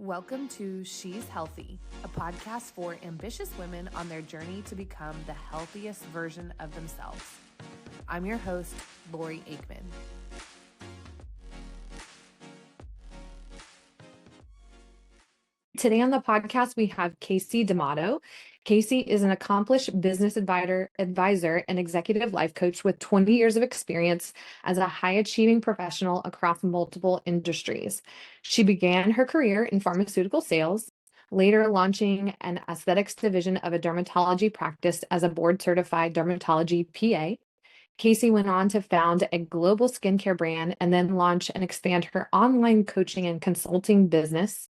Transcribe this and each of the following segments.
Welcome to She's Healthy, a podcast for ambitious women on their journey to become the healthiest version of themselves. I'm your host, Lori Aikman. Today on the podcast, we have Kasey D'Amato. Kasey is an accomplished business advisor and executive life coach with 20 years of experience as a high-achieving professional across multiple industries. She began her career in pharmaceutical sales, later launching an aesthetics division of a dermatology practice as a board-certified dermatology PA. Kasey went on to found a global skincare brand and then launch and expand her online coaching and consulting business,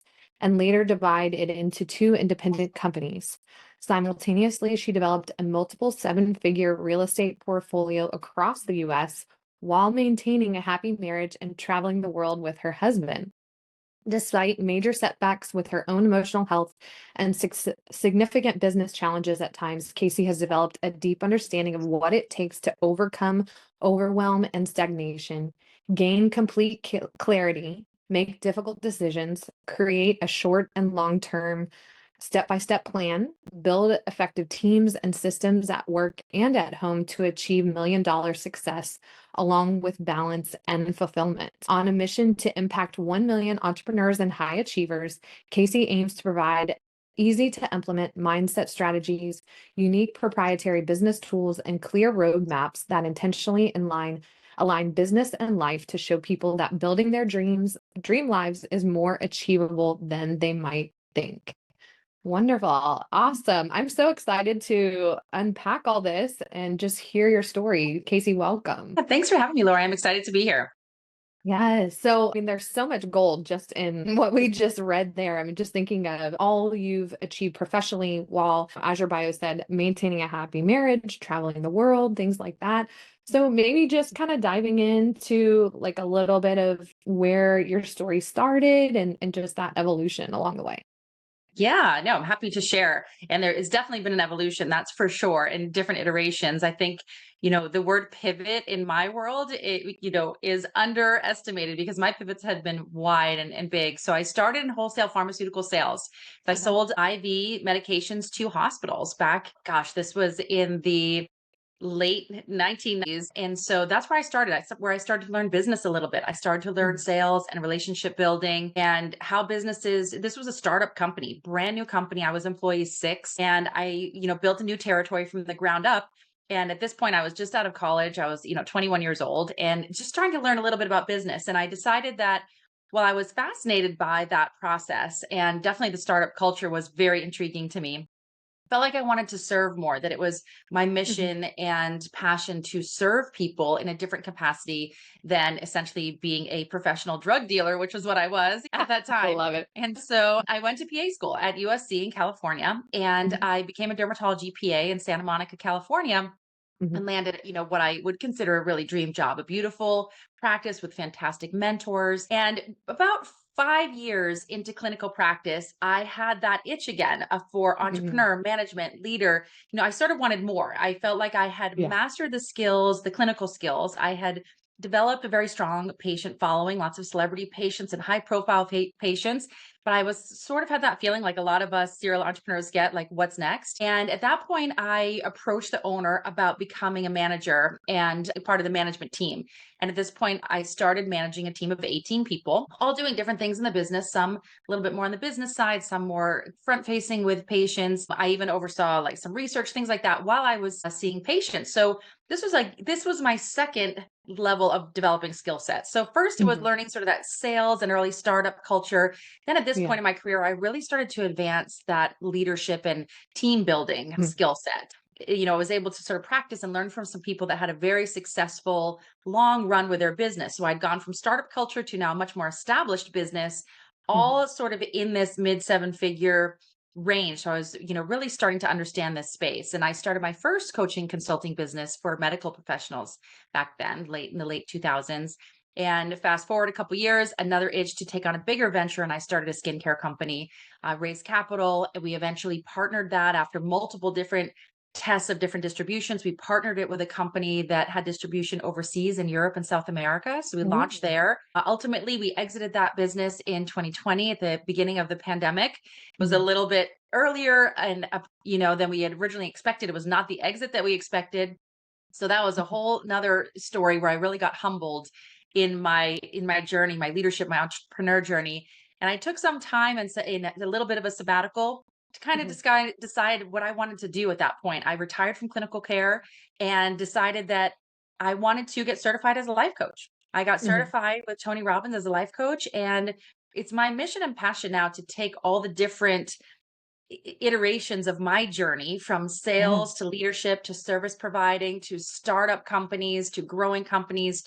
and later divide it into two independent companies. Simultaneously, she developed a multiple seven-figure real estate portfolio across the U.S. while maintaining a happy marriage and traveling the world with her husband. Despite major setbacks with her own emotional health and significant business challenges at times, Kasey has developed a deep understanding of what it takes to overcome overwhelm and stagnation, gain complete clarity, make difficult decisions, create a short and long-term step-by-step plan, build effective teams and systems at work and at home to achieve million-dollar success, along with balance and fulfillment. On a mission to impact 1 million entrepreneurs and high achievers, Kasey aims to provide easy to implement mindset strategies, unique proprietary business tools, and clear roadmaps that intentionally align business and life to show people that building their dream lives is more achievable than they might think. Wonderful. Awesome. I'm so excited to unpack all this and just hear your story. Kasey, welcome. Thanks for having me, Laura. I'm excited to be here. Yes. So, there's so much gold just in what we just read there. Just thinking of all you've achieved professionally while, as your bio said, maintaining a happy marriage, traveling the world, things like that. So maybe just kind of diving into like a little bit of where your story started and just that evolution along the way. Yeah, no, I'm happy to share. And there has definitely been an evolution, that's for sure, in different iterations. I think, the word pivot in my world, is underestimated because my pivots had been wide and big. So I started in wholesale pharmaceutical sales. I sold IV medications to hospitals back, gosh, this was in the late 1990s. And so that's where I started. Where I started to learn business a little bit. I started to learn sales and relationship building and how businesses, this was a startup company, brand new company. I was employee 6 and I, built a new territory from the ground up. And at this point, I was just out of college. I was, 21 years old and just trying to learn a little bit about business. And I decided that while I was fascinated by that process and definitely the startup culture was very intriguing to me, felt like I wanted to serve more, that it was my mission and passion to serve people in a different capacity than essentially being a professional drug dealer, which was what I was at that I time. love it. And so I went to PA school at USC in California, and I became a dermatology PA in Santa Monica, California, and landed, what I would consider a really dream job, a beautiful practice with fantastic mentors. And about 5 years into clinical practice, I had that itch again for entrepreneur, management, leader. I sort of wanted more. I felt like I had Yeah. mastered the skills, the clinical skills. I had developed a very strong patient following, lots of celebrity patients and high profile patients. But I was sort of had that feeling like a lot of us serial entrepreneurs get, like, what's next? And at that point, I approached the owner about becoming a manager and a part of the management team. And at this point, I started managing a team of 18 people, all doing different things in the business, some a little bit more on the business side, some more front facing with patients. I even oversaw like some research, things like that while I was seeing patients. So this was my second level of developing skill sets. So first it was learning sort of that sales and early startup culture. Then at this point in my career, I really started to advance that leadership and team building skill set. I was able to sort of practice and learn from some people that had a very successful long run with their business. So I'd gone from startup culture to now a much more established business, all sort of in this mid 7-figure range. So I was, really starting to understand this space. And I started my first coaching consulting business for medical professionals back then, in the late 2000s. And fast forward a couple years, another itch to take on a bigger venture, and I started a skincare company, raised capital. And we eventually partnered that after multiple different tests of different distributions. We partnered it with a company that had distribution overseas in Europe and South America. So we launched Ooh. there. Ultimately, we exited that business in 2020 at the beginning of the pandemic. It was a Mhm. little bit earlier and than we had originally expected. It was not the exit that we expected. So that was a Mhm. whole nother story where I really got humbled in my journey, my leadership, my entrepreneur journey. And I took some time and in a little bit of a sabbatical to kind of Mhm. decide what I wanted to do at that point. I retired from clinical care and decided that I wanted to get certified as a life coach. I got Mhm. certified with Tony Robbins as a life coach, and it's my mission and passion now to take all the different iterations of my journey from Yeah. sales to leadership to service providing to startup companies to growing companies,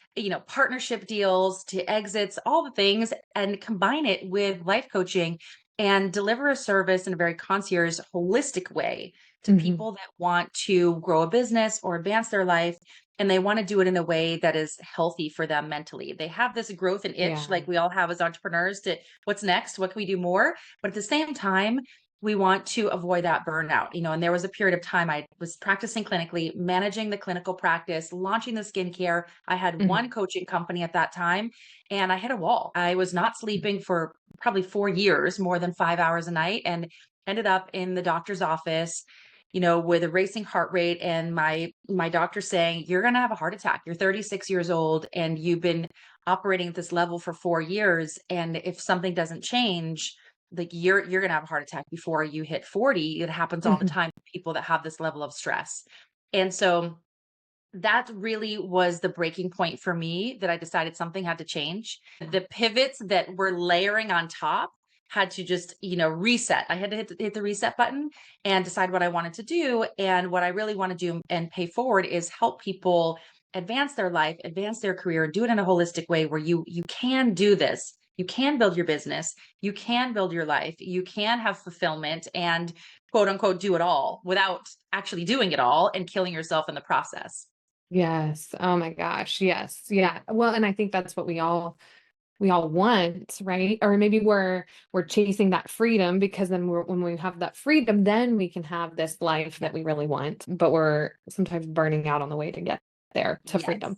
partnership deals to exits, all the things, and combine it with life coaching and deliver a service in a very concierge, holistic way to Mhm. people that want to grow a business or advance their life. And they want to do it in a way that is healthy for them mentally. They have this growth and itch, Yeah. like we all have as entrepreneurs, to what's next? What can we do more? But at the same time, we want to avoid that burnout, and there was a period of time I was practicing clinically, managing the clinical practice, launching the skincare. I had Mhm. one coaching company at that time, and I hit a wall. I was not sleeping for probably 4 years, more than 5 hours a night, and ended up in the doctor's office, with a racing heart rate, and my doctor saying, "You're going to have a heart attack. You're 36 years old, and you've been operating at this level for 4 years, and if something doesn't change, like you're gonna have a heart attack before you hit 40. It happens all the Mhm. time to people that have this level of stress." And so that really was the breaking point for me, that I decided something had to change. The pivots that were layering on top had to just, reset. I had to hit the reset button and decide what I wanted to do. And what I really want to do and pay forward is help people advance their life, advance their career, do it in a holistic way where you can do this. You can build your business, you can build your life, you can have fulfillment and quote unquote do it all without actually doing it all and killing yourself in the process. Yes. Oh my gosh. Yes. Yeah. Well, and I think that's what we all want, right? Or maybe we're chasing that freedom because then when we have that freedom, then we can have this life Yeah. that we really want, but we're sometimes burning out on the way to get there to Yes. freedom.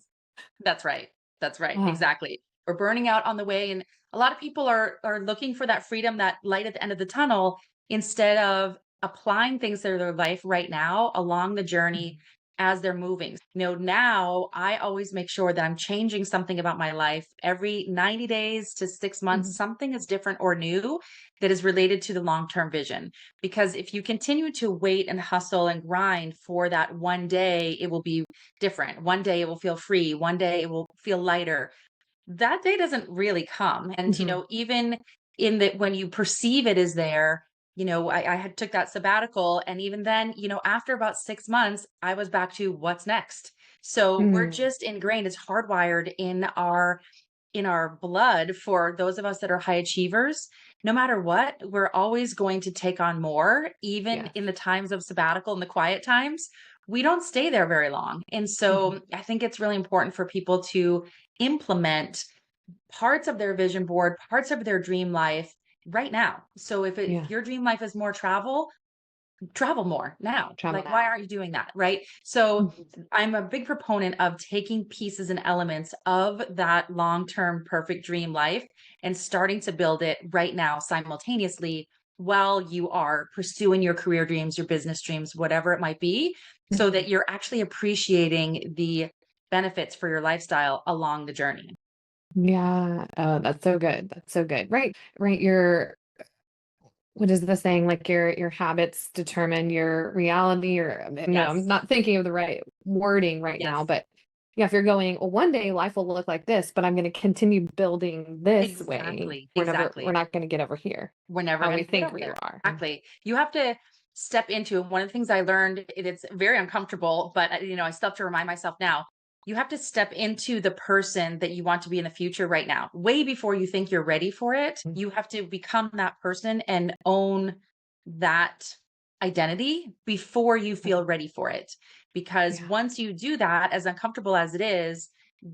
That's right. That's right. Ah. Exactly. We're burning out on the way, and a lot of people are looking for that freedom, that light at the end of the tunnel, instead of applying things to their life right now along the journey Mhm. as they're moving. Now I always make sure that I'm changing something about my life every 90 days to 6 months. Mhm. Something is different or new that is related to the long-term vision. Because if you continue to wait and hustle and grind for that one day, it will be different. One day it will feel free. One day it will feel lighter. That day doesn't really come. And, Mhm. even in that, when you perceive it is there, I had took that sabbatical. And even then, after about 6 months, I was back to what's next. So we're Mm. just ingrained, it's hardwired in our blood for those of us that are high achievers. No matter what, we're always going to take on more, even in Yes. the times of sabbatical and the quiet times. We don't stay there very long. And Mhm. so I think it's really important for people to implement parts of their vision board, parts of their dream life right now. So if Yeah. your dream life is more travel more now. Travel Like, why now. aren't you doing that? Right. So Mhm. I'm a big proponent of taking pieces and elements of that long term perfect dream life and starting to build it right now simultaneously while you are pursuing your career dreams, your business dreams, whatever it might be, so Mhm. that you're actually appreciating the benefits for your lifestyle along the journey. Yeah. Oh, that's so good. That's so good. Right. Right. What is the saying? Like your habits determine your reality, or I'm Yes. not thinking of the right wording right now, Yes. but yeah, if you're going, well, one day life will look like this, but I'm going to continue building this way. Exactly. We're Exactly. not going to get over here, We're never how going we to get think over we there. are. Exactly. You have to step into one of the things I learned. It's very uncomfortable, but I still have to remind myself now. You have to step into the person that you want to be in the future right now, way before you think you're ready for it. Mm. You have to become that person and own that identity before you Yeah. feel ready for it. Because Yeah. once you do that, as uncomfortable as it is,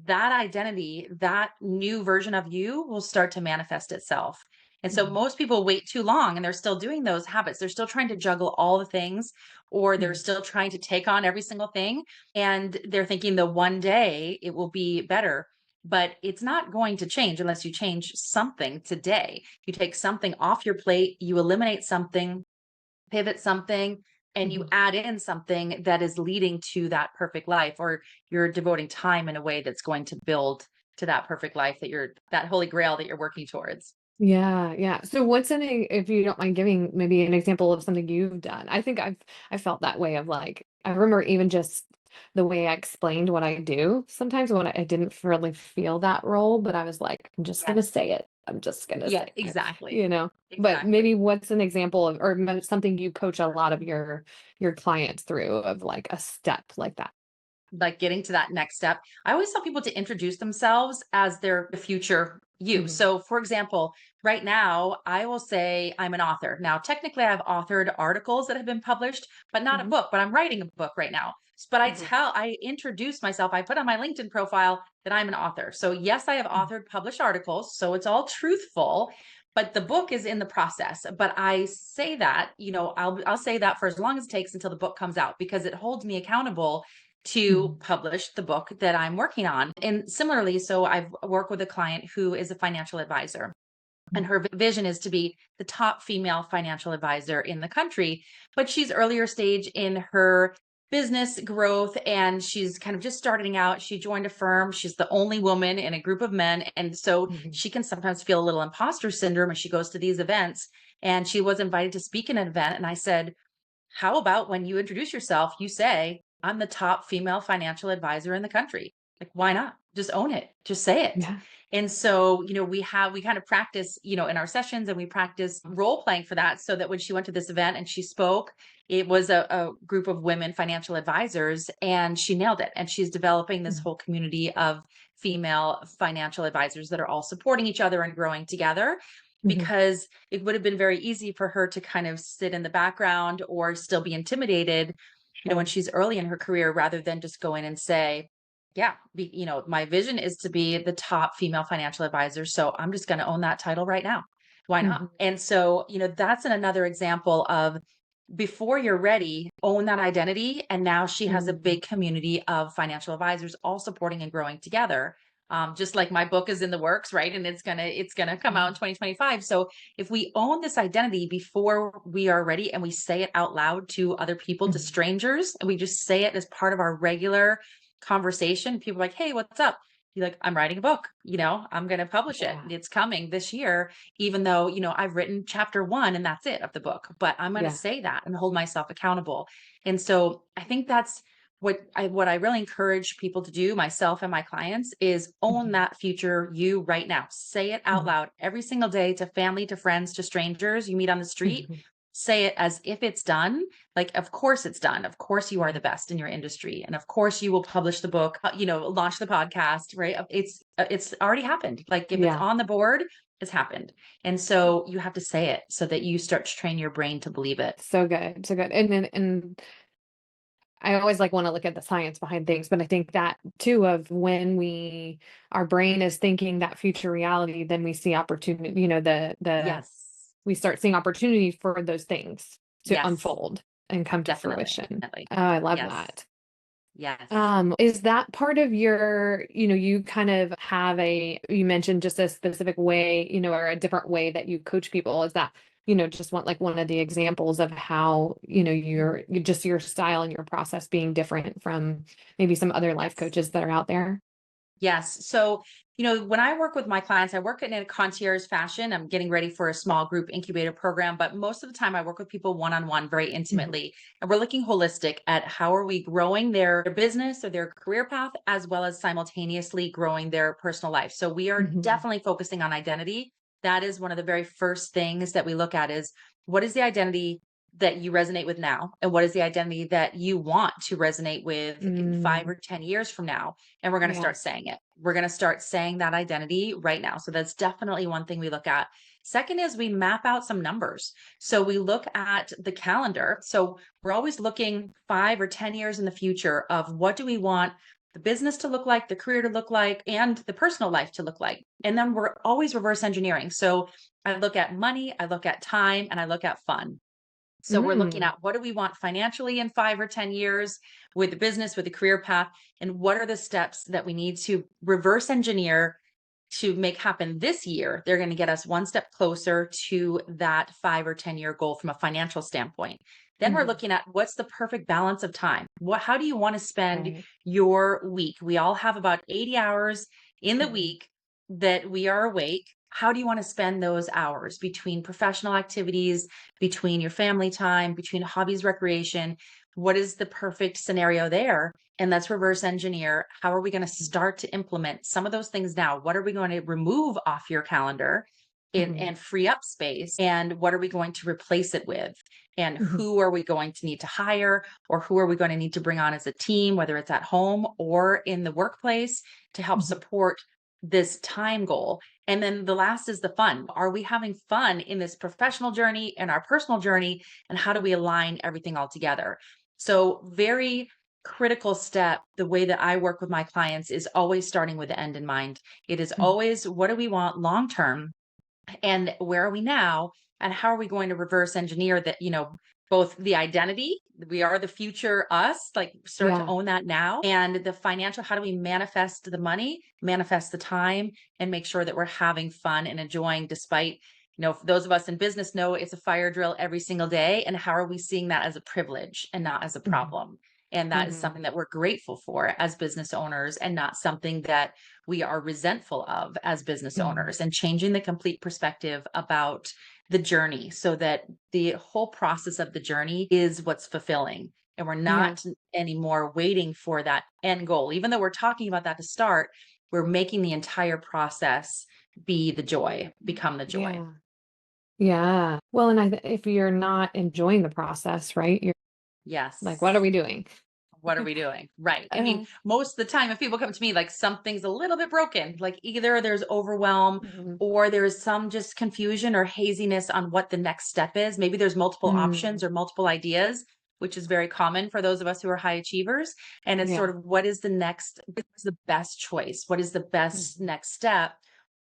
that identity, that new version of you will start to manifest itself. And so Mhm. most people wait too long and they're still doing those habits. They're still trying to juggle all the things, or they're Mhm. still trying to take on every single thing. And they're thinking the one day it will be better. But it's not going to change unless you change something today. You take something off your plate, you eliminate something, pivot something, and you Mhm. add in something that is leading to that perfect life, or you're devoting time in a way that's going to build to that perfect life, that holy grail that you're working towards. Yeah, yeah. So what's if you don't mind giving maybe an example of something you've done? I think I felt that way of like, I remember even just the way I explained what I do. Sometimes when I didn't really feel that role, but I was like, I'm just gonna Yes. say it. I'm just gonna Yeah, say it, exactly. you know. But maybe Exactly. what's an example of, or something you coach a lot of your clients through of like a step like that? Like getting to that next step. I always tell people to introduce themselves as their future you. Mhm. So, for example, right now, I will say I'm an author. Now, technically, I've authored articles that have been published, but not a Mhm. book, but I'm writing a book right now. But Mhm. I introduce myself, I put on my LinkedIn profile that I'm an author. So, yes, I have Mhm. authored published articles. So it's all truthful. But the book is in the process. But I say that, I'll say that for as long as it takes until the book comes out, because it holds me accountable to Mhm. publish the book that I'm working on. And similarly, so I've worked with a client who is a financial advisor. And Mhm. her vision is to be the top female financial advisor in the country. But she's earlier stage in her business growth, and she's kind of just starting out. She joined a firm. She's the only woman in a group of men. And so Mhm. she can sometimes feel a little imposter syndrome as she goes to these events. And she was invited to speak in an event. And I said, how about when you introduce yourself, you say, I'm the top female financial advisor in the country? Like, why not? Just own it. Just say it. Yeah. And so, we kind of practice, in our sessions, and we practice role playing for that, so that when she went to this event and she spoke, it was a group of women financial advisors, and she nailed it. And she's developing this Mhm. whole community of female financial advisors that are all supporting each other and growing together, Mhm. because it would have been very easy for her to kind of sit in the background or still be intimidated, when Sure. she's early in her career, rather than just go in and say, yeah, my vision is to be the top female financial advisor. So I'm just going to own that title right now. Why not? Mhm. And so, that's another example of, before you're ready, own that identity. And now she has a Mhm. big community of financial advisors all supporting and growing together. Just like my book is in the works, right? And it's gonna come out in Mhm. 2025. So if we own this identity before we are ready, and we say it out loud to other people, to Mhm. strangers, and we just say it as part of our regular conversation, people are like, hey, what's up? You're like, I'm writing a book, I'm going to publish it. Yeah. It's coming this year, even though, I've written chapter one and that's it of the book, but I'm going to Yeah. say that and hold myself accountable. And so I think that's what I really encourage people to do, myself and my clients, is own Mhm. that future you right now. Say it out Mhm. loud every single day, to family, to friends, to strangers you meet on the street. Mhm. Say it as if it's done. Like, of course it's done. Of course you are Yeah. the best in your industry. And of course you will publish the book, launch the podcast, right? It's already happened. Like, if it's Yeah. on the board, it's happened. And so you have to say it so that you start to train your brain to believe it. So good. So good. And I always like want to look at the science behind things, but I think that too of when our brain is thinking that future reality, then we see opportunity, Yes. we start seeing opportunity for those things to Yes, unfold and come to fruition. definitely. Oh, I love Yes. that. Yes. Is that part of your, you kind of have you mentioned just a specific way, or a different way that you coach people. Is that, just want like one of the examples of how, just your style and your process being different from maybe some other life Yes. coaches that are out there? Yes. So, when I work with my clients, I work in a concierge fashion. I'm getting ready for a small group incubator program, but most of the time I work with people one on one, very Mhm. intimately. And we're looking holistic at how are we growing their business or their career path, as well as simultaneously growing their personal life. So we are Mhm. definitely focusing on identity. That is one of the very first things that we look at, is what is the identity that you resonate with now? And what is the identity that you want to resonate with in 5 or 10 years from now? And we're going to Yeah. start saying it. We're going to start saying that identity right now. So that's definitely one thing we look at. Second is we map out some numbers. So we look at the calendar. So we're always looking 5 or 10 years in the future of what do we want the business to look like, the career to look like, and the personal life to look like. And then we're always reverse engineering. So I look at money, I look at time, and I look at fun. So we're looking Mm. at what do we want financially in 5 or 10 years with the business, with the career path, and what are the steps that we need to reverse engineer to make happen this year. They're going to get us one step closer to that 5 or 10 year goal from a financial standpoint. Then we're Mhm. looking at what's the perfect balance of time. How do you want to spend Right. your week? We all have about 80 hours in the Mhm. week that we are awake. How do you want to spend those hours between professional activities, between your family time, between hobbies, recreation? What is the perfect scenario there? And let's reverse engineer. How are we going to start to implement some of those things now? What are we going to remove off your calendar Mhm. and free up space? And what are we going to replace it with? And Mhm. who are we going to need to hire, or who are we going to need to bring on as a team, whether it's at home or in the workplace, to help Mhm. support this time goal? And then the last is the fun. Are we having fun in this professional journey and our personal journey? And how do we align everything all together? So, very critical step, the way that I work with my clients is always starting with the end in mind. It is Mhm. always, what do we want long term? And where are we now? And how are we going to reverse engineer that, both the identity, we are the future us, like start to Yeah. own that now, and the financial, how do we manifest the money, manifest the time, and make sure that we're having fun and enjoying despite, for those of us in business know it's a fire drill every single day. And how are we seeing that as a privilege and not as a Mhm. problem? And that is Mhm. something that we're grateful for as business owners, and not something that we are resentful of as business Mhm. owners, and changing the complete perspective about the journey so that the whole process of the journey is what's fulfilling. And we're Yeah. not anymore waiting for that end goal. Even though we're talking about that to start, we're making the entire process be the joy, become the joy. Yeah. Yeah. Well, and if you're not enjoying the process, right? You're like, what are Yes. we doing? What are we doing? Right. I mean, Uh, most of the time, if people come to me, like something's a little bit broken, like either there's overwhelm mhm. or there's some just confusion or haziness on what the next step is. Maybe there's multiple Mm. options or multiple ideas, which is very common for those of us who are high achievers. And it's sort Yeah. of, what's the best choice? What is the best Mhm. next step?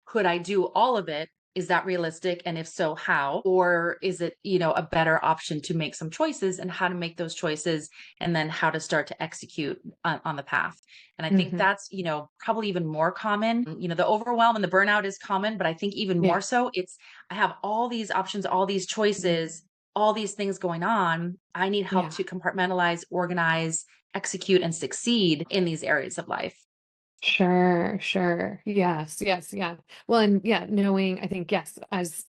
Could I do all of it? Is that realistic? And if so, how? Or is it, a better option to make some choices, and how to make those choices, and then how to start to execute on the path. And I think Mhm. that's, probably even more common. The overwhelm and the burnout is common, but I think even more Yeah. so, I have all these options, all these choices, Mhm. all these things going on. I need help Yeah. to compartmentalize, organize, execute, and succeed in these areas of life. Sure, sure. Yes, yes, yeah. Well, and yeah, knowing, I think, yes, as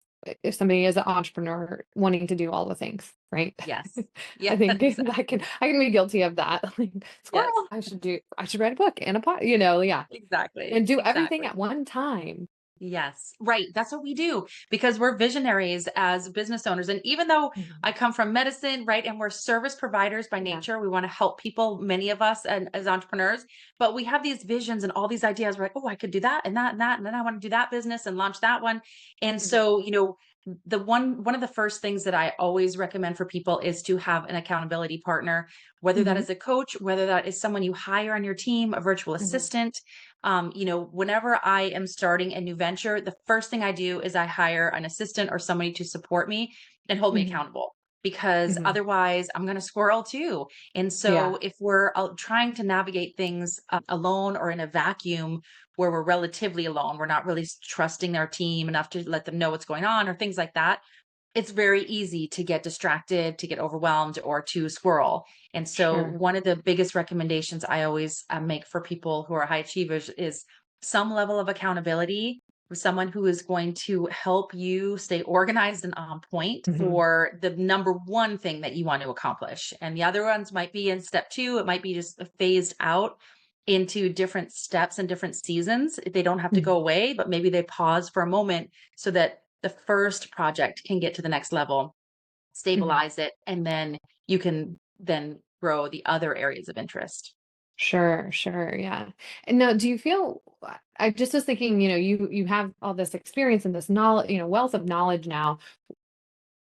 if somebody is an entrepreneur wanting to do all the things, right? Yes. I Yeah, think exactly. I can be guilty of that. Like, Yes, squirrel, I should write a book and a pot, yeah. exactly. And do everything Exactly. at one time. Yes, right. That's what we do because we're visionaries as business owners. And even though I Mhm. come from medicine, right, and we're service providers by Yeah. nature, we want to help people, many of us, and as entrepreneurs, but we have these visions and all these ideas. We're like, oh, I could do that and that and that, and then I want to do that business and launch that one. And Mhm. so, the one of the first things that I always recommend for people is to have an accountability partner, whether that Mhm. is a coach, whether that is someone you hire on your team, a virtual Mhm. assistant. Whenever I am starting a new venture, the first thing I do is I hire an assistant or somebody to support me and hold me Mhm. accountable, because Mhm. otherwise I'm going to squirrel too. And Yeah. so if we're trying to navigate things alone or in a vacuum where we're relatively alone, we're not really trusting our team enough to let them know what's going on or things like that, it's very easy to get distracted, to get overwhelmed, or to squirrel. And so, Sure. one of the biggest recommendations I always make for people who are high achievers is some level of accountability with someone who is going to help you stay organized and on point Mhm. for the number one thing that you want to accomplish. And the other ones might be in step two, it might be just phased out into different steps and different seasons. They don't have to go Mhm. away, but maybe they pause for a moment so that the first project can get to the next level, Mhm. stabilize it, and then you can then grow the other areas of interest. Sure, sure, yeah. And now, do you feel? I just was thinking, you have all this experience and this knowledge, wealth of knowledge now.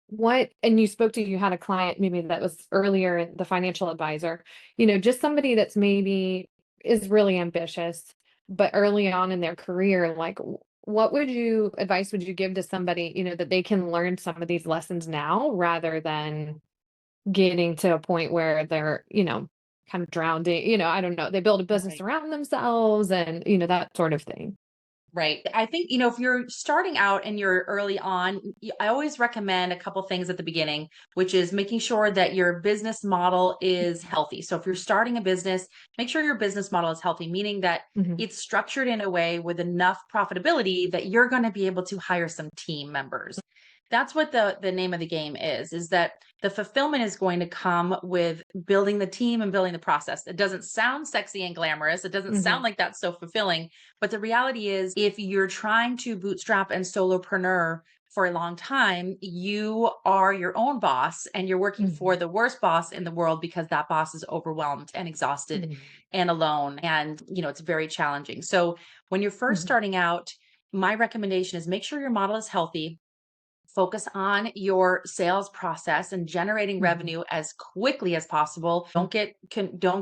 What, and you had a client maybe that was earlier, the financial advisor, just somebody that's maybe is really ambitious, but early on in their career, like what advice would you give to somebody, that they can learn some of these lessons now rather than getting to a point where they're, kind of drowned in, I don't know, they build a business Right. around themselves and, that sort of thing. Right. I think, if you're starting out and you're early on, I always recommend a couple things at the beginning, which is making sure that your business model is healthy. So if you're starting a business, make sure your business model is healthy, meaning that Mhm, it's structured in a way with enough profitability that you're going to be able to hire some team members. That's what the name of the game is that the fulfillment is going to come with building the team and building the process. It doesn't sound sexy and glamorous. It doesn't sound mhm, like that's so fulfilling, but the reality is, if you're trying to bootstrap and solopreneur for a long time, you are your own boss and you're working for mhm, the worst boss in the world because that boss is overwhelmed and exhausted mhm, and alone. And, it's very challenging. So when you're first mhm, starting out, my recommendation is make sure your model is healthy. Focus on your sales process and generating mhm, revenue as quickly as possible. Don't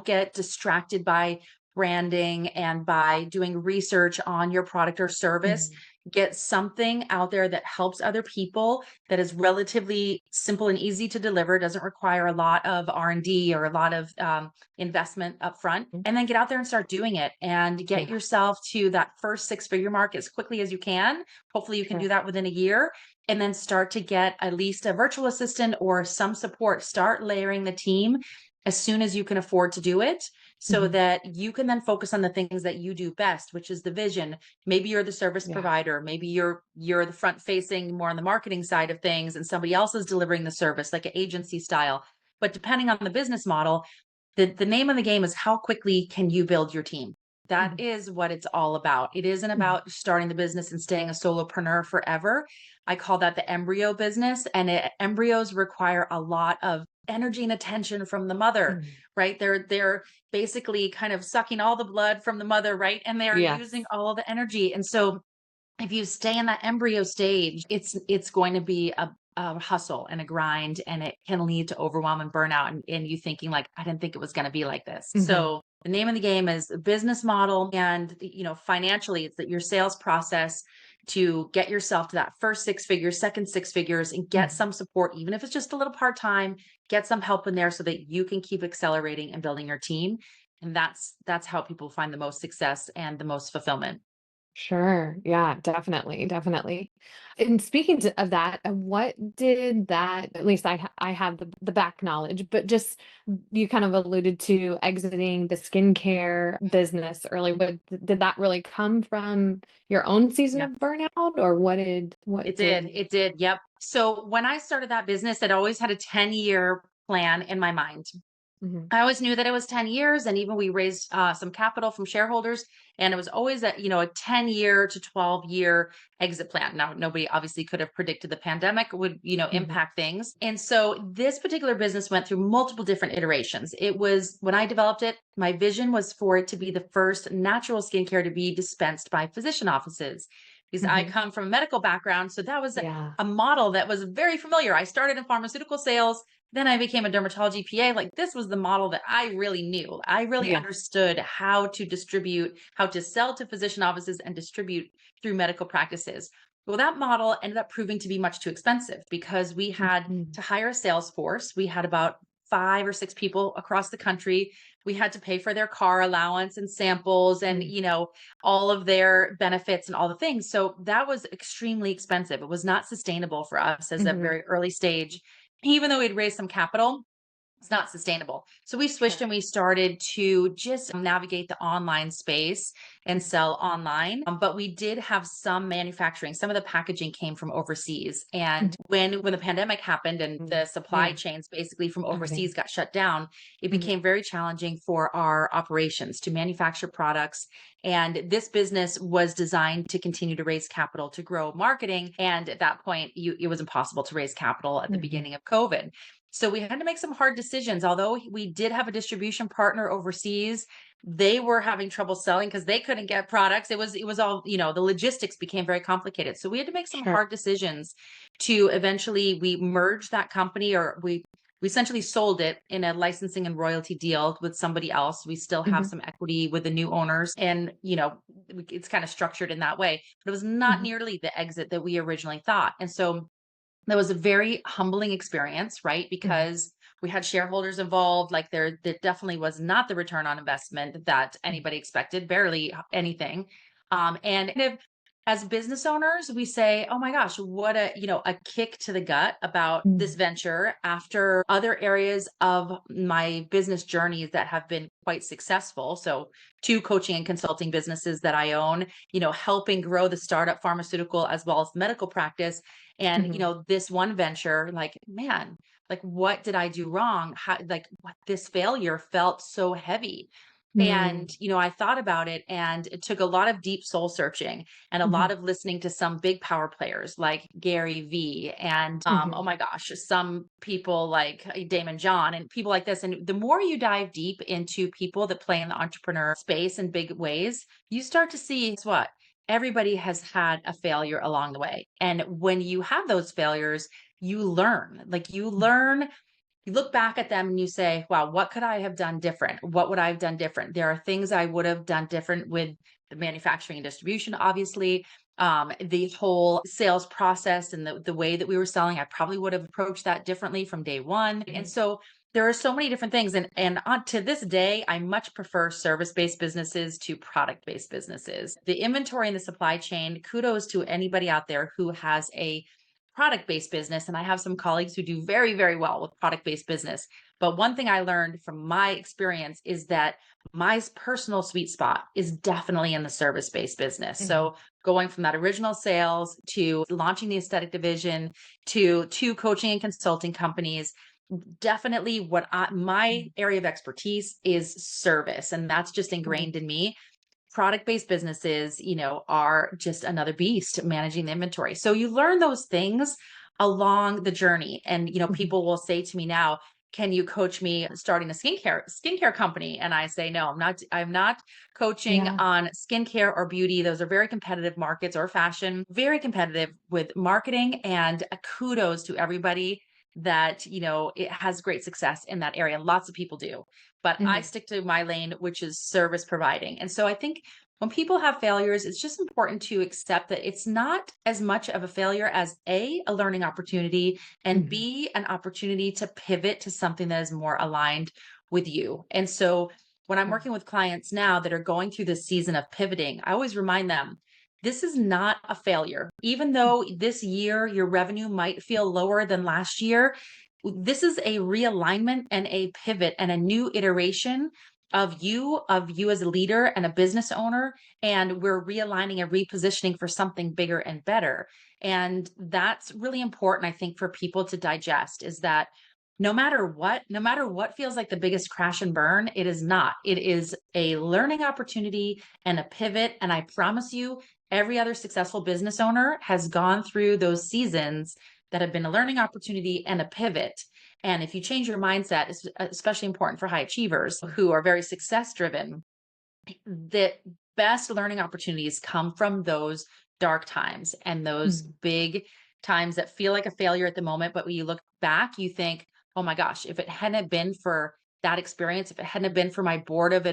get distracted by branding and by doing research on your product or service. mhm, Get something out there that helps other people, that is relatively simple and easy to deliver, doesn't require a lot of R&D or a lot of investment upfront, mhm. and then get out there and start doing it and get Yeah, yourself to that first six-figure mark as quickly as you can. Hopefully you can do sure. that within a year, and then start to get at least a virtual assistant or some support. Start layering the team as soon as you can afford to do it, so Mhm. that you can then focus on the things that you do best, which is the vision. Maybe you're the service Yeah. provider, maybe you're the front facing, more on the marketing side of things, and somebody else is delivering the service like an agency style. But depending on the business model, the name of the game is how quickly can you build your team. That Mhm, is what it's all about. It isn't mhm, about starting the business and staying a solopreneur forever. I call that the embryo business, and embryos require a lot of energy and attention from the mother, mhm. right? They're basically kind of sucking all the blood from the mother, right? And they're using Yes. all the energy. And so if you stay in that embryo stage, it's going to be a hustle and a grind, and it can lead to overwhelm and burnout, and you thinking like, I didn't think it was going to be like this. Mhm, So the name of the game is business model, and financially, it's that your sales process to get yourself to that first six figures, second six figures, and get mhm. some support, even if it's just a little part time. Get some help in there so that you can keep accelerating and building your team, and that's how people find the most success and the most fulfillment. Sure. Yeah, definitely, definitely. And speaking of that, what did that, at least I have the back knowledge, but just you kind of alluded to exiting the skincare business early. But did that really come from your own season Yeah. of burnout, or what It did. did? It did. Yep. So when I started that business, it always had a 10-year plan in my mind. Mhm, I always knew that it was 10 years, and even we raised some capital from shareholders, and it was always a 10-year to 12-year exit plan. Now, nobody obviously could have predicted the pandemic would, mhm, impact things. And so this particular business went through multiple different iterations. It was, when I developed it, my vision was for it to be the first natural skincare to be dispensed by physician offices, because I mhm. come from a medical background. So that was Yeah. a model that was very familiar. I started in pharmaceutical sales, then I became a dermatology PA. Like, this was the model that I really knew. I really Yeah. understood how to distribute, how to sell to physician offices and distribute through medical practices. Well, that model ended up proving to be much too expensive because we had Mhm, to hire a sales force. We had about 5 or 6 people across the country. We had to pay for their car allowance and samples and, mhm, all of their benefits and all the things. So that was extremely expensive. It was not sustainable for us as a mhm. very early stage, even though we'd raised some capital. It's not sustainable. So we switched Sure. and we started to just navigate the online space and sell online. But we did have some manufacturing. Some of the packaging came from overseas. And Mhm, when the pandemic happened and mhm. the supply Yeah. chains basically from overseas Everything. got shut down, it Mhm, became very challenging for our operations to manufacture products. And this business was designed to continue to raise capital to grow marketing. And at that point, it was impossible to raise capital at the mhm. beginning of COVID. So we had to make some hard decisions. Although we did have a distribution partner overseas, they were having trouble selling because they couldn't get products. It was all, the logistics became very complicated. So we had to make some Sure. hard decisions to eventually we merged that company, or we We essentially sold it in a licensing and royalty deal with somebody else. We still have Mhm. some equity with the new owners, and it's kind of structured in that way. But it was not Mhm. nearly the exit that we originally thought. And so that was a very humbling experience, right? Mhm. Because we had shareholders involved. Like there definitely was not the return on investment that Mhm. anybody expected, barely anything. And kind of as business owners, we say, "Oh my gosh, what a kick to the gut about this Mhm. venture." After other areas of my business journeys that have been quite successful, so two coaching and consulting businesses that I own, helping grow the startup pharmaceutical as well as medical practice and, Mhm. this one venture, like, man, like, what did I do wrong? How, like, what this failure felt so heavy. And, Mm. I thought about it and it took a lot of deep soul searching and a lot Mhm. of listening to some big power players like Gary Vee and, oh Mhm. my gosh, some people like Damon John and people like this. And the more you dive deep into people that play in the entrepreneur space in big ways, you start to see, guess what? Everybody has had a failure along the way. And when you have those failures, you learn, you look back at them and you say, wow, what could I have done different? What would I have done different? There are things I would have done different with the manufacturing and distribution, obviously. The whole sales process and the way that we were selling, I probably would have approached that differently from day one. And Mhm. so there are so many different things. And on to this day, I much prefer service-based businesses to product-based businesses. The inventory and the supply chain, kudos to anybody out there who has a product-based business. And I have some colleagues who do very, very well with product-based business. But one thing I learned from my experience is that my personal sweet spot is definitely in the service-based business. Mhm. So going from that original sales to launching the aesthetic division to two coaching and consulting companies, definitely my Mhm. area of expertise is service. And that's just Mhm. ingrained in me. Product-based businesses, are just another beast managing the inventory. So you learn those things along the journey. And, Mhm. people will say to me now, can you coach me starting a skincare company? And I say, no, I'm not coaching Yeah. on skincare or beauty. Those are very competitive markets, or fashion, very competitive with marketing, and kudos to everybody that, it has great success in that area. Lots of people do, but I Mhm. stick to my lane, which is service providing. And so I think when people have failures, it's just important to accept that it's not as much of a failure as a learning opportunity, and Mhm. B, an opportunity to pivot to something that is more aligned with you. And so when I'm Yeah. working with clients now that are going through this season of pivoting, I always remind them this is not a failure. Even Mhm. though this year your revenue might feel lower than last year, this is a realignment and a pivot and a new iteration of you as a leader and a business owner, and we're realigning and repositioning for something bigger and better. And that's really important, I think, for people to digest, is that no matter what feels like the biggest crash and burn, it is not. It is a learning opportunity and a pivot. And I promise you, every other successful business owner has gone through those seasons that have been a learning opportunity and a pivot. And if you change your mindset, it's especially important for high achievers who are very success driven. The best learning opportunities come from those dark times and those Mhm. big times that feel like a failure at the moment. But when you look back, you think, oh my gosh, if it hadn't been for that experience, if it hadn't been for my board of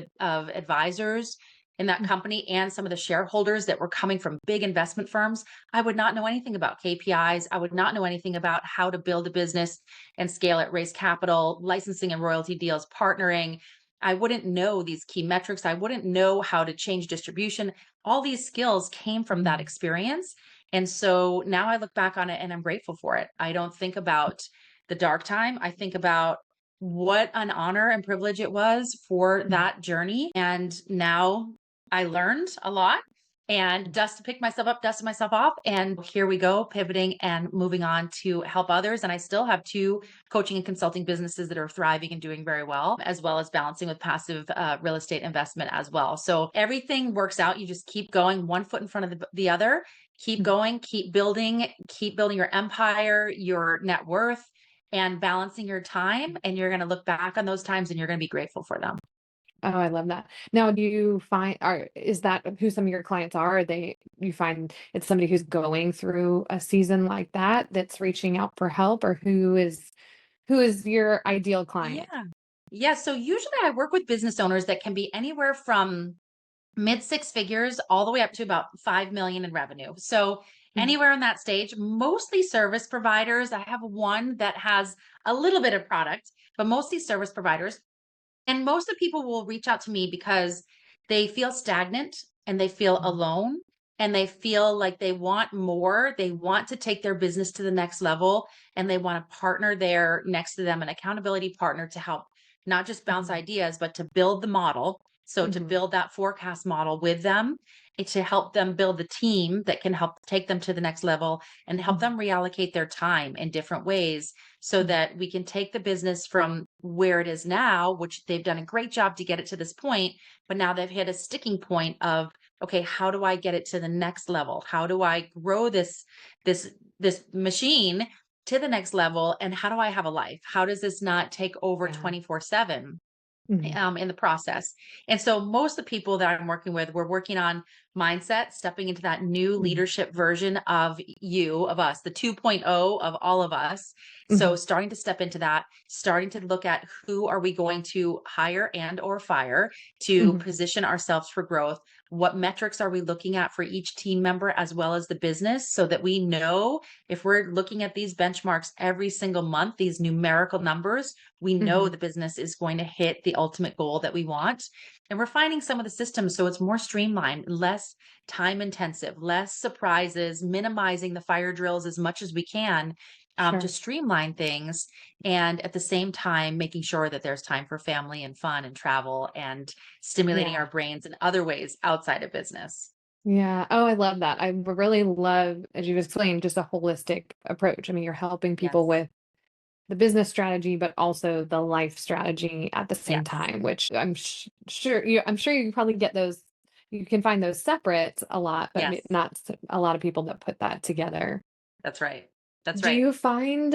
advisors in that Mhm. company and some of the shareholders that were coming from big investment firms, I would not know anything about KPIs. I would not know anything about how to build a business and scale it, raise capital, licensing and royalty deals, partnering. I wouldn't know these key metrics. I wouldn't know how to change distribution. All these skills came from that Mhm. experience. And so now I look back on it and I'm grateful for it. I don't think about the dark time. I think about what an honor and privilege it was for Mhm. that journey. And now I learned a lot and pick myself up, dusted myself off. And here we go, pivoting and moving on to help others. And I still have two coaching and consulting businesses that are thriving and doing very well as balancing with passive real estate investment as well. So everything works out. You just keep going, one foot in front of the other. Keep Mhm. going, keep building your empire, your net worth, and balancing your time. And you're going to look back on those times and you're going to be grateful for them. Oh, I love that. Now, do you find is that who some of your clients are? Are they you find it's somebody who's going through a season like that that's reaching out for help, or Who is your ideal client? Yeah. Yeah. So usually I work with business owners that can be anywhere from mid six figures all the way up to about 5 million in revenue. So Mhm. anywhere in that stage, mostly service providers. I have one that has a little bit of product, but mostly service providers. And most of the people will reach out to me because they feel stagnant and they feel Mhm. alone and they feel like they want more. They want to take their business to the next level and they want a partner there next to them, an accountability partner to help not just bounce Mhm. ideas, but to build the model. So to Mhm. build that forecast model with them, to help them build the team that can help take them to the next level and help Mhm. them reallocate their time in different ways so Mhm. that we can take the business from where it is now, which they've done a great job to get it to this point, but now they've hit a sticking point of, okay, how do I get it to the next level? How do I grow this this machine to the next level and how do I have a life? How does this not take over Yeah. 24/7? Mhm. In the process. And so most of the people that I'm working with, we're working on mindset, stepping into that new Mhm. leadership version of you, of us, the 2.0 of all of us. So Mhm. starting to step into that, starting to look at who are we going to hire and or fire to Mhm. position ourselves for growth. What metrics are we looking at for each team member as well as the business so that we know if we're looking at these benchmarks every single month, these numerical numbers, we know Mhm. the business is going to hit the ultimate goal that we want. And we're finding some of the systems so it's more streamlined, less time intensive, less surprises, minimizing the fire drills as much as we can to Sure. streamline things. And at the same time, making sure that there's time for family and fun and travel and stimulating our Yeah. brains in other ways outside of business. Yeah. Oh, I love that. I really love, as you explained, just a holistic approach. I mean, you're helping people Yes. with the business strategy, but also the life strategy at the same Yes. time, which I'm sure you probably get those. You can find those separate a lot, but Yes. not a lot of people that put that together. That's right. That's Do right. you find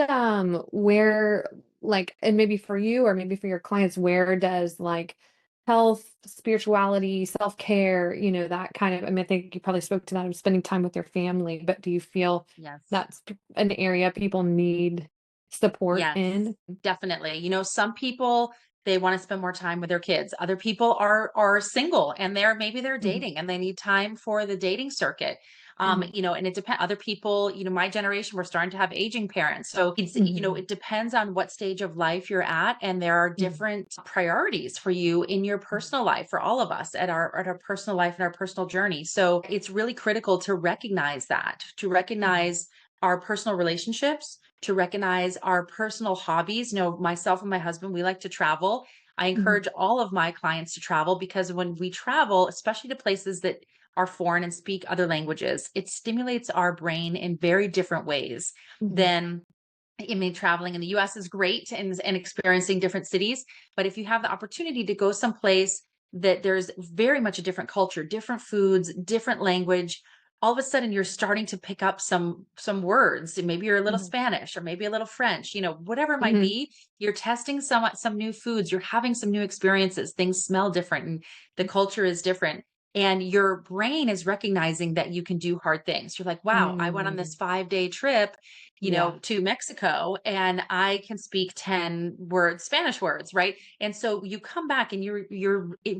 where, like, and maybe for you or maybe for your clients, where does like health, spirituality, self-care, that kind of, I mean, I think you probably spoke to that of spending time with your family, but do you feel Yes. that's an area people need support Yes, in? definitely. You know, some people they want to spend more time with their kids. Other people are single and they're Mhm. dating and they need time for the dating circuit. Mhm. And it depends. Other people, my generation, we're starting to have aging parents. So Mhm. it depends on what stage of life you're at, and there are Mhm. different priorities for you in your Mhm. personal life, for all of us at our personal life and our personal journey. So it's really critical to recognize that, to Mhm. recognize our personal relationships, to recognize our personal hobbies. Myself and my husband, we like to travel. I Mhm. encourage all of my clients to travel because when we travel, especially to places that are foreign and speak other languages, it stimulates our brain in very different ways Mhm. than I mean, traveling in the US is great and experiencing different cities. But if you have the opportunity to go someplace that there's very much a different culture, different foods, different language, all of a sudden you're starting to pick up some words. And maybe you're a little Mhm. Spanish or maybe a little French, whatever it might Mhm. be. You're testing some new foods, you're having some new experiences, things smell different and the culture is different. And your brain is recognizing that you can do hard things. You're like, wow, I went on this Mm. 5-day trip Yeah. to Mexico and I can speak 10 words, Spanish words, right? And so you come back and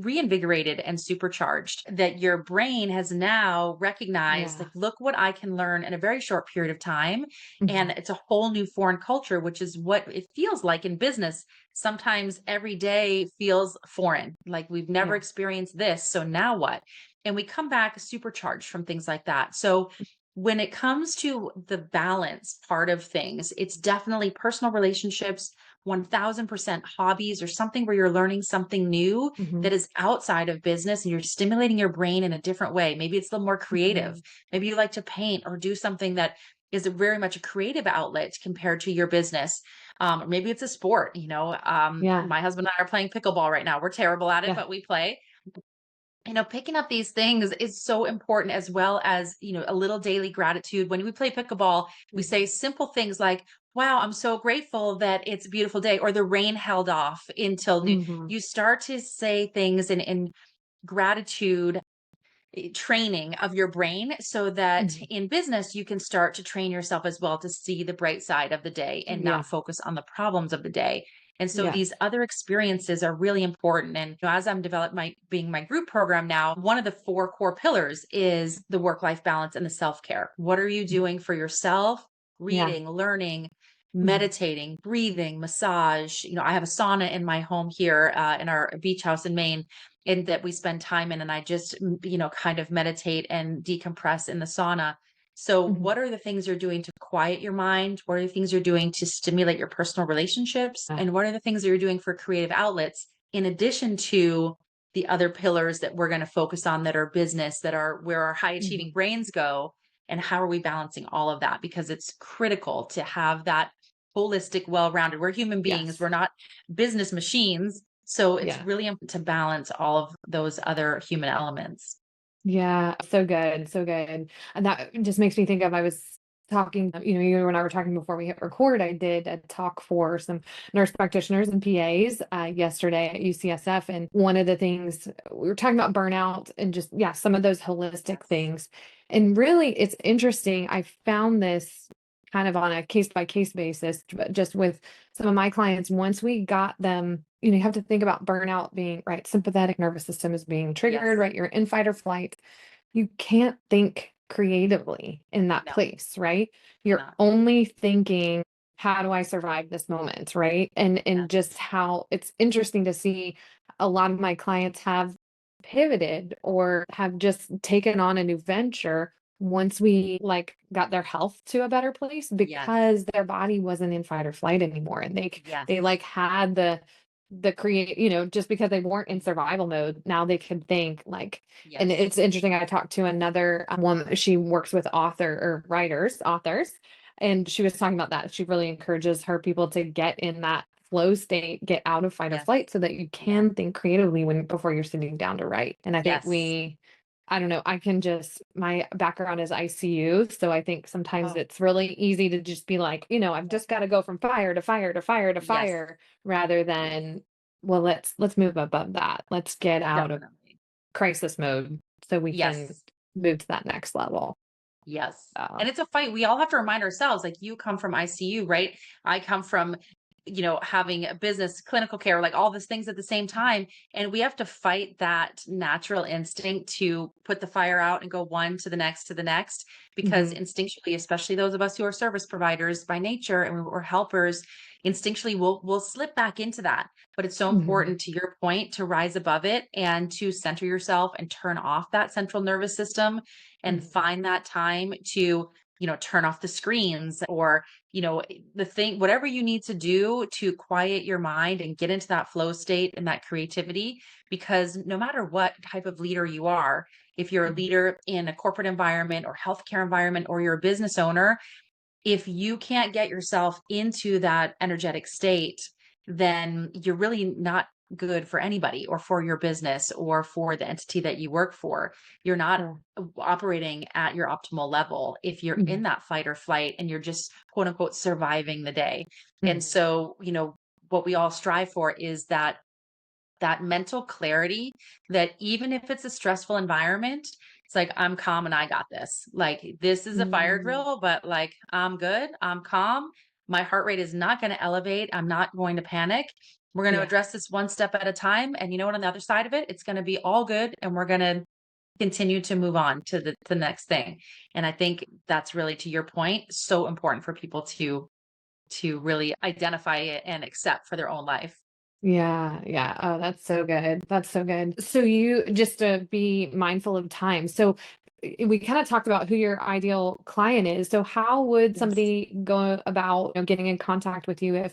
reinvigorated and supercharged that your brain has now recognized Yeah. like look what I can learn in a very short period of time and Mhm. it's a whole new foreign culture which is what it feels like in business. Sometimes every day feels foreign, like we've never Yeah. experienced this, so now what? And we come back supercharged from things like that. So when it comes to the balance part of things, it's definitely personal relationships, 1000% hobbies, or something where you're learning something new Mhm. that is outside of business and you're stimulating your brain in a different way. Maybe it's a little more creative. Mhm. Maybe you like to paint or do something that is very much a creative outlet compared to your business. Or maybe it's a sport. Yeah. My husband and I are playing pickleball right now. We're terrible at it, Yeah. but we play. Picking up these things is so important as well as, a little daily gratitude. When we play pickleball, we Mhm. say simple things like, wow, I'm so grateful that it's a beautiful day, or the rain held off until noon. Mhm. You start to say things in gratitude training of your brain so that Mhm. in business you can start to train yourself as well to see the bright side of the day and Yeah. not focus on the problems of the day. And so these Yes. other experiences are really important. And as I'm developing my being my group program now, one of the four core pillars is the work-life balance and the self-care. What are you doing for yourself? Yeah. Reading, learning, Mhm. meditating, breathing, massage. I have a sauna in my home here in our beach house in Maine, and that we spend time in. And I just, kind of meditate and decompress in the sauna. So, Mhm. what are the things you're doing to quiet your mind? What are the things you're doing to stimulate your personal relationships? Yeah. And what are the things that you're doing for creative outlets, in addition to the other pillars that we're going to focus on that are business, that are where our high achieving Mhm. brains go? And how are we balancing all of that? Because it's critical to have that holistic, well rounded. We're human beings, Yes. we're not business machines. So it's Yeah. really important to balance all of those other human elements. Yeah, so good, so good. And that just makes me think of I was talking, you and I were talking before we hit record. I did a talk for some nurse practitioners and PAs yesterday at UCSF. And one of the things we were talking about burnout and just, yeah, some of those holistic Yes. things. And really, it's interesting. I found this kind of on a case by case basis, but just with some of my clients, once we got them, you have to think about burnout being right, sympathetic nervous system is being triggered, Yes. right? You're in fight or flight. You can't think creatively in that No, place, right? You're cannot. only thinking, how do I survive this moment, right? And just Yes. how it's interesting to see a lot of my clients have pivoted or have just taken on a new venture once we like got their health to a better place Yes. because their body wasn't in fight or flight anymore and they Yes. like had the create, just because they weren't in survival mode, now they could think like, and Yes. it's interesting. I talked to another woman, she works with authors, and she was talking about that. She really encourages her people to get in that flow state, get out of fight or Yes. flight so that you Yes. can think creatively before you're sitting down to write. And I think Yes. I don't know, my background is ICU. So I think sometimes Oh, it's really easy to just be like, I've just got to go from fire to fire to fire to yes. fire rather than, well, let's move above that. Let's get out of Definitely. crisis mode so we can Yes. move to that next level. Yes. Uh, And it's a fight. We all have to remind ourselves, like you come from ICU, right? I come from, having a business, clinical care, like all these things at the same time. And we have to fight that natural instinct to put the fire out and go one to the next, because mhm, instinctually, especially those of us who are service providers by nature and we're helpers, instinctually we'll slip back into that. But it's so mhm, important, to your point, to rise above it and to center yourself and turn off that central nervous system and mhm, find that time to, turn off the screens, or, the thing, whatever you need to do to quiet your mind and get into that flow state and that creativity. Because no matter what type of leader you are, if you're a mhm, leader in a corporate environment or healthcare environment, or you're a business owner, if you can't get yourself into that energetic state, then you're really not good for anybody or for your business or for the entity that you work for. You're not sure, operating at your optimal level if you're in mhm, that fight or flight and you're just quote unquote surviving the day. And mhm, so, what we all strive for is that mental clarity, that even if it's a stressful environment, it's like, I'm calm and I got this. Like, this is a fire mm, drill, but like, I'm good. I'm calm. My heart rate is not going to elevate. I'm not going to panic. We're going to yeah, address this one step at a time. And you know what? On the other side of it, it's going to be all good. And we're going to continue to move on to the next thing. And I think that's really, to your point, so important for people to really identify it and accept for their own life. yeah, yeah. Oh, that's so good. That's so good. So you just to be mindful of time. So we kind of talked about who your ideal client is. So how would Yes. somebody go about, getting in contact with you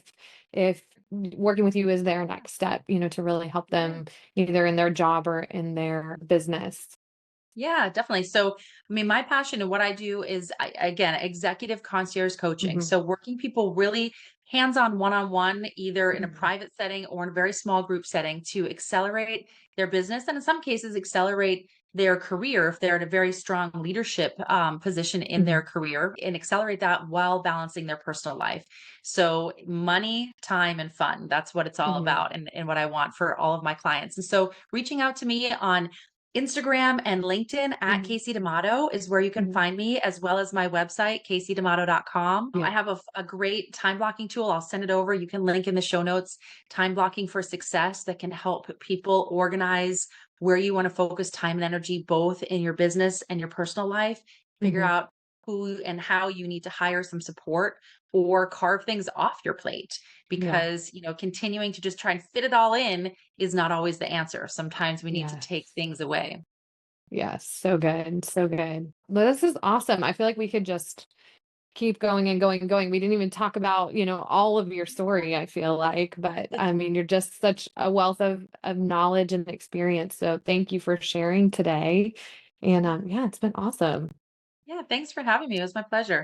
if working with you is their next step, to really help Yeah. them either in their job or in their business? Yeah, definitely. So, I mean, my passion and what I do is, again, executive concierge coaching. Hmm. So, working people really hands on one, either in a Hmm. private setting or in a very small group setting, to accelerate their business, and in some cases, accelerate their career if they're in a very strong leadership position in their Hmm. career, and accelerate that while balancing their personal life. So, money, time, and fun. That's what it's all Hmm. about, and what I want for all of my clients. And so, reaching out to me on Instagram and LinkedIn at Mhm. Kasey D'Amato is where you can Mhm. find me, as well as my website, KaseyD'Amato.com. I Yeah. have a great time blocking tool. I'll send it over. You can link in the show notes, time blocking for success, that can help people organize where you want to focus time and energy, both in your business and your personal life. Figure Mhm. out who and how you need to hire some support or carve things off your plate, Yeah. because, continuing to just try and fit it all in is not always the answer. Sometimes we need to take Yes. things away. Yes. So good. So good. Well, this is awesome. I feel like we could just keep going and going and going. We didn't even talk about, all of your story, I feel like, but I mean, you're just such a wealth of knowledge and experience. So thank you for sharing today. And yeah, it's been awesome. Yeah, thanks for having me. It was my pleasure.